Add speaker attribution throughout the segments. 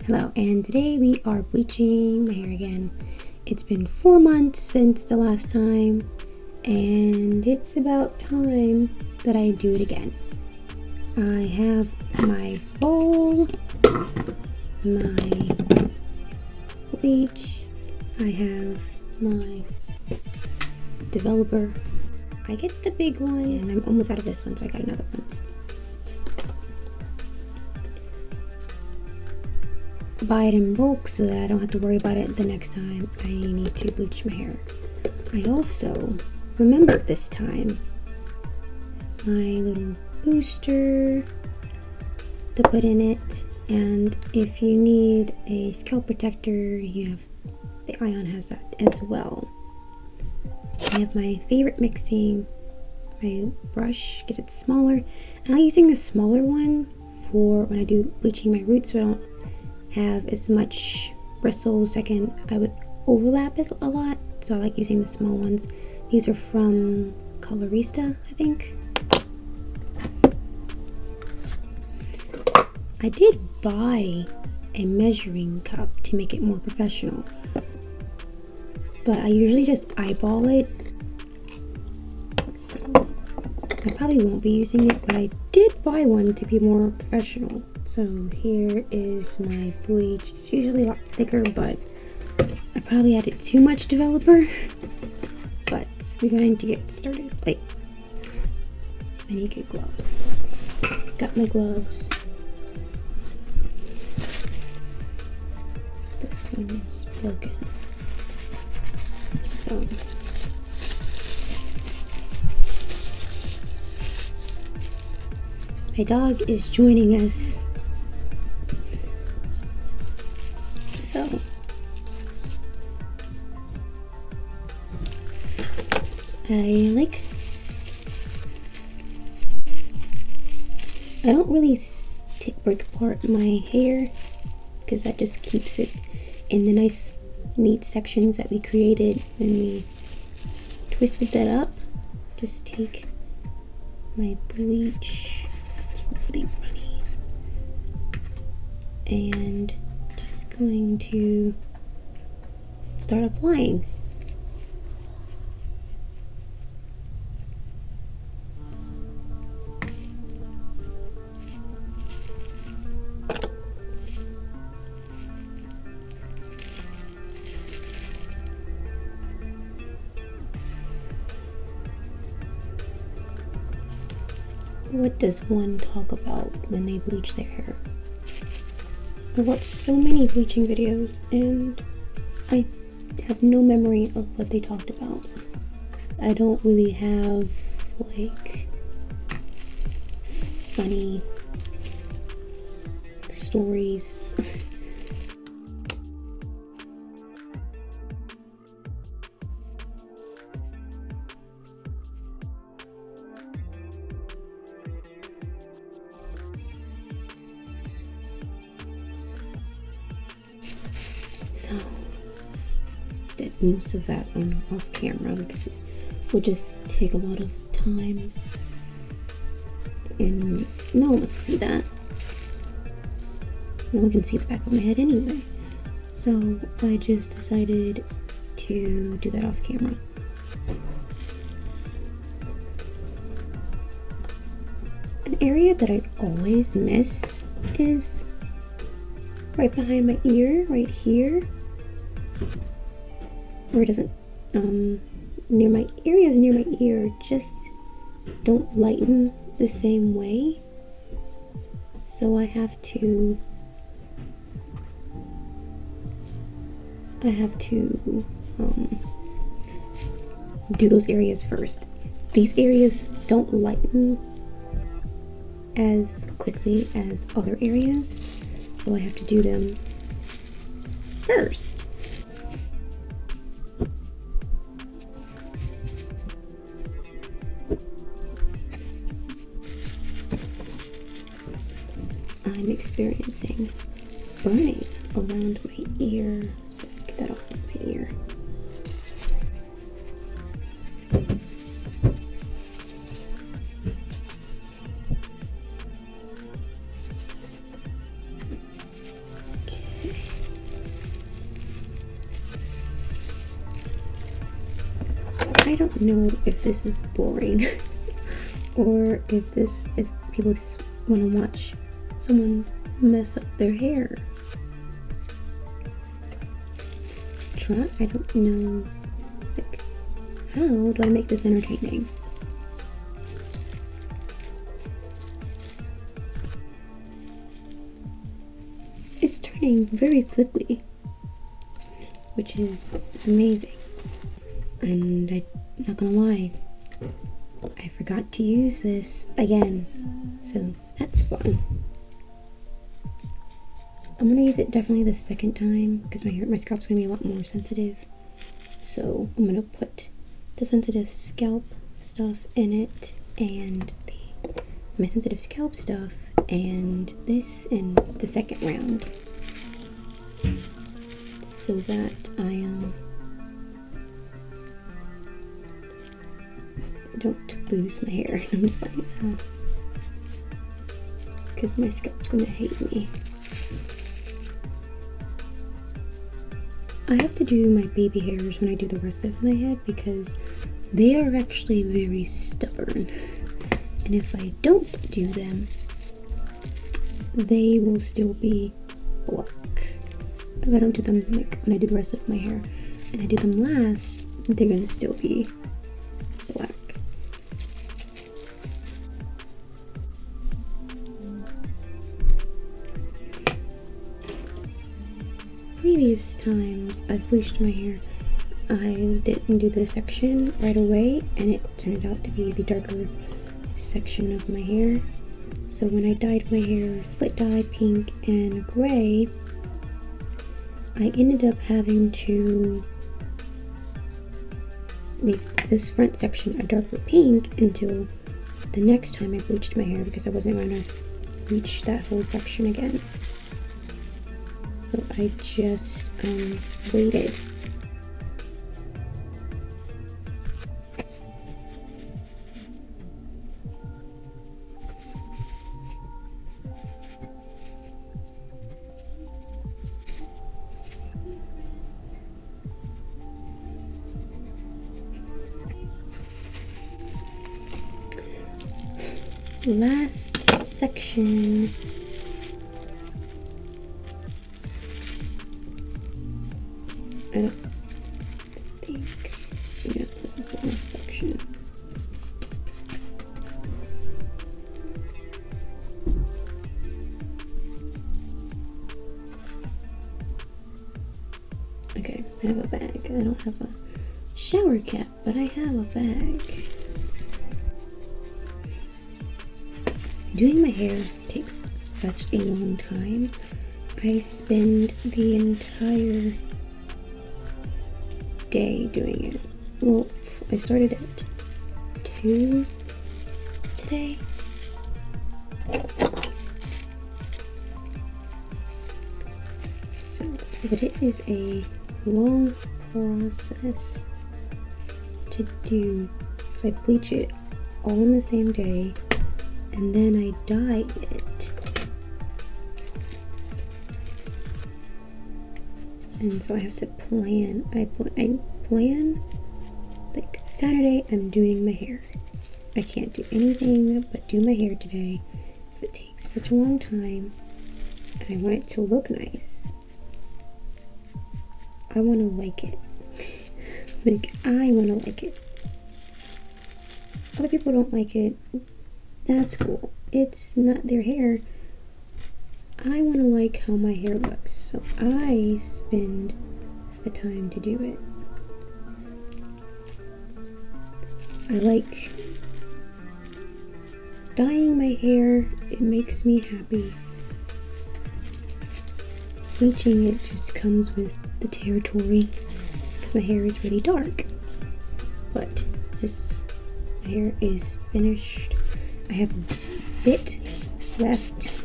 Speaker 1: Hello, and today we are bleaching my hair again. It's been 4 months since the last time, and it's about time that I do it again. I have my bowl, my bleach, I have my developer. I get the big one, and I'm almost out of this one, so I got another one. Buy it in bulk so that I don't have to worry about it the next time I need to bleach my hair. I also remembered this time my little booster to put in it, and if you need a scalp protector, you have the Ion has that as well. I have my favorite mixing, my brush because it's smaller, and I'm using a smaller one for when I do bleaching my roots so I don't have as much bristles. I would overlap it a lot, so I like using the small ones. These are from Colorista, I think. I did buy a measuring cup to make it more professional, but I usually just eyeball it, so I probably won't be using it, but I did buy one to be more professional. So here is my bleach. It's usually a lot thicker, but I probably added too much developer. But we're going to get started. Wait, I need to get gloves. Got my gloves. This one is broken. So my dog is joining us. So I don't really break apart my hair because that just keeps it in the nice neat sections that we created when we twisted that up. Just take my bleach, it's really runny, and just going to start applying. What does one talk about when they bleach their hair? I watched so many bleaching videos and I have no memory of what they talked about. I don't really have like funny stories. So, did most of that on off camera because it would just take a lot of time, and no one wants to see that. No one can see the back of my head anyway. So I just decided to do that off camera. An area that I always miss is right behind my ear, right here. Or it doesn't, near my areas near my ear just don't lighten the same way. So I have to do those areas first. These areas don't lighten as quickly as other areas, so I have to do them first. I'm experiencing burning around my ear, so get that off of my ear. I don't know if this is boring or if people just want to watch someone mess up their hair. I don't know, like, how do I make this entertaining? It's turning very quickly, which is amazing. And I'm not gonna lie, I forgot to use this again, so that's fun. I'm gonna use it definitely the second time because my scalp's gonna be a lot more sensitive. So I'm gonna put the Sensitive Scalp stuff in it and my Sensitive Scalp stuff and this in the second round, so that I don't lose my hair. I'm just playing, because my scalp's gonna hate me. I have to do my baby hairs when I do the rest of my head because they are actually very stubborn, and if I don't do them, they will still be black. If I don't do them like when I do the rest of my hair and I do them last, they're gonna still be black. Previous times I've bleached my hair, I didn't do the section right away and it turned out to be the darker section of my hair. So when I dyed my hair split dye pink and gray, I ended up having to make this front section a darker pink until the next time I bleached my hair because I wasn't going to bleach that whole section again. So I just waited. Last section. I don't think, yeah, this is the last section. Okay, I have a bag. I don't have a shower cap, but I have a bag. Doing my hair takes such a long time. I spend the entire day doing it. Well, I started at 2 today. So, but it is a long process to do. So I bleach it all in the same day, and then I dye it. And so I have to plan. I plan, like, Saturday I'm doing my hair. I can't do anything but do my hair today because it takes such a long time and I want it to look nice. I want to like it. Like, I want to like it. Other people don't like it. That's cool. It's not their hair. I want to like how my hair looks, so I spend the time to do it. I like dyeing my hair. It makes me happy. Bleaching it just comes with the territory because my hair is really dark. But my hair is finished. I have a bit left.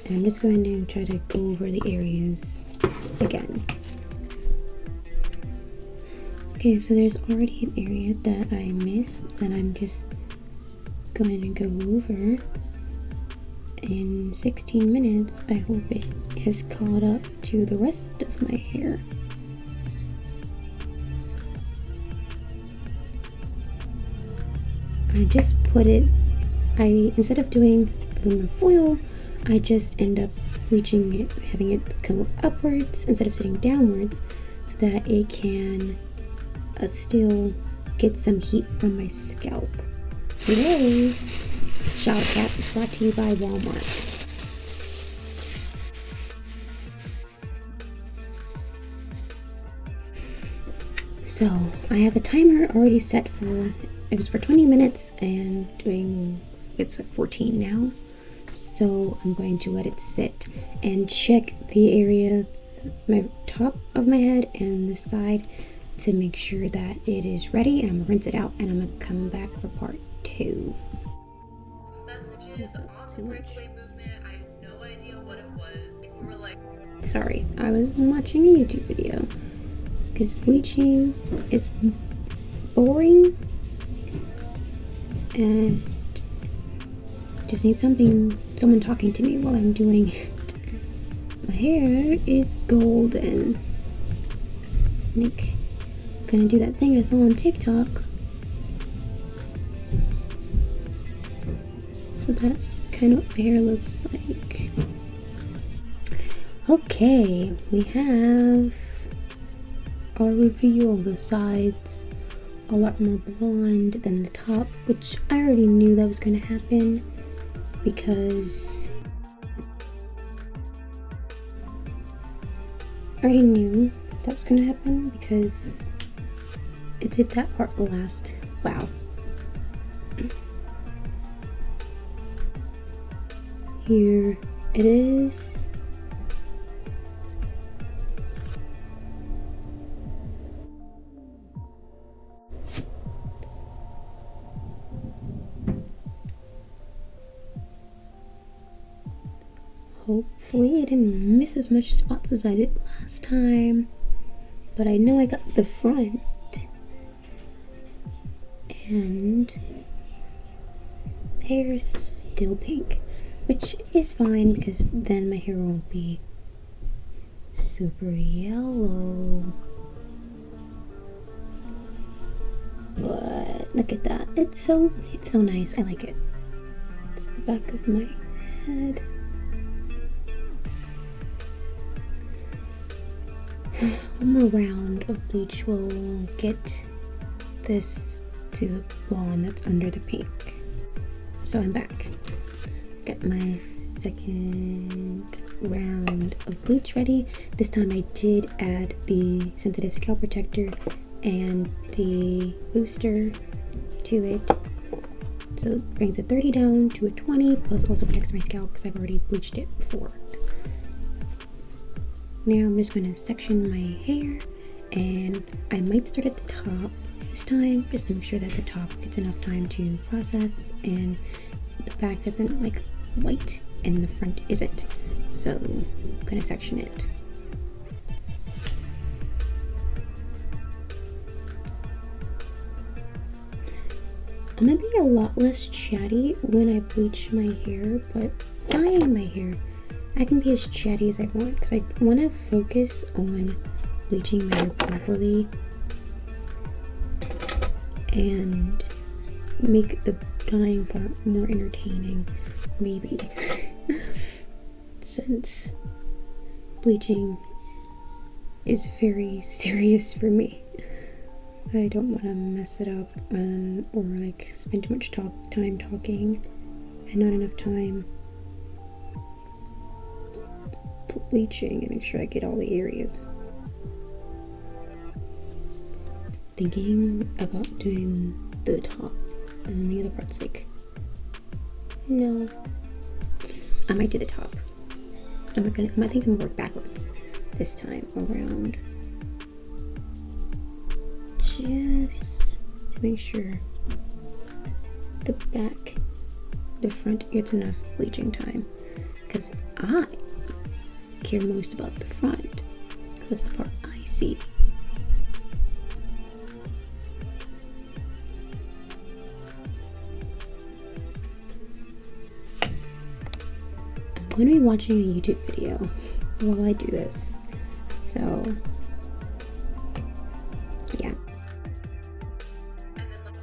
Speaker 1: And I'm just going to try to go over the areas again. Okay, so there's already an area that I missed that I'm just going to go over. In 16 minutes, I hope it has caught up to the rest of my hair. I just put it, instead of doing aluminum foil, I just end up bleaching it, having it come upwards instead of sitting downwards, so that it can still get some heat from my scalp. Today's shower cap is brought to you by Walmart. So I have a timer already set for, it was for 20 minutes and it's at 14 now. So I'm going to let it sit and check the area, my top of my head and the side, to make sure that it is ready, and I'm gonna rinse it out and I'm gonna come back for part 2.
Speaker 2: Messages on the breakaway movement, I had no idea what it was. Like, we were like...
Speaker 1: Sorry, I was watching a YouTube video. Because bleaching is boring and just need someone talking to me while I'm doing it. My hair is golden. Nick, gonna do that thing I saw on TikTok. So that's kind of what my hair looks like. Okay, we have our reveal. The sides a lot more blonde than the top, which I already knew that was going to happen because it did that part last. Wow. Here it is. Hopefully I didn't miss as much spots as I did last time, but I know I got the front and hair's still pink, which is fine because then my hair won't be super yellow. But look at that, it's so nice. I like it. It's the back of my head. One more round of bleach will get this to the blonde that's under the pink. So I'm back. Got my second round of bleach ready. This time I did add the Sensitive Scalp Protector and the booster to it. So it brings a 30 down to a 20, plus also protects my scalp because I've already bleached it before. Now I'm just going to section my hair, and I might start at the top this time just to make sure that the top gets enough time to process and the back isn't like white and the front isn't. So I'm going to section it. I'm going to be a lot less chatty when I bleach my hair, but dyeing my hair, I can be as chatty as I want because I want to focus on bleaching my hair properly and make the dyeing part more entertaining, maybe. Since bleaching is very serious for me. I don't want to mess it up or like spend too much time talking and not enough time bleaching and make sure I get all the areas. Thinking about doing the top and the other parts like, no, I might do the top. I think I'm gonna work backwards this time around, just to make sure the back, the front gets enough bleaching time, because I care most about the front, because that's the part I see. I'm going to be watching a YouTube video while I do this, so yeah.
Speaker 2: And then like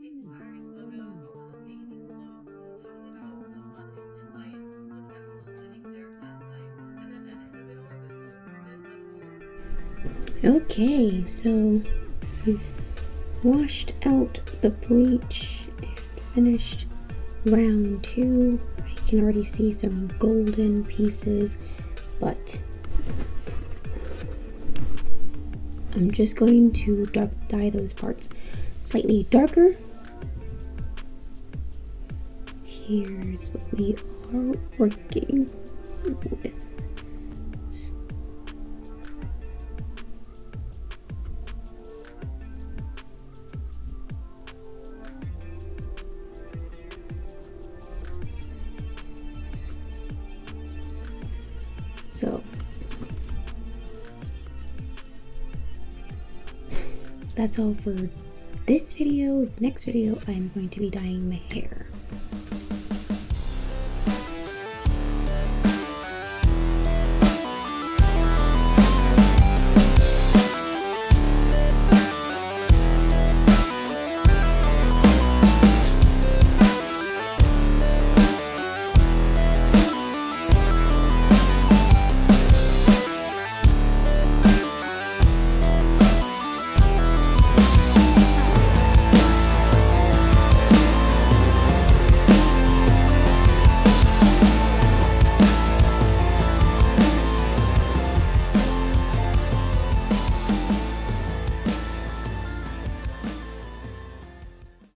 Speaker 2: inspiring photos, all these amazing quotes, talking about the good things in life, like everyone living their best life. And then the end of it all, the sole purpose of all.
Speaker 1: Okay, so we've washed out the bleach and finished round 2. I can already see some golden pieces, but I'm just going to dye those parts slightly darker. Here's what we are working with. So that's all for this video. Next video, I'm going to be dyeing my hair.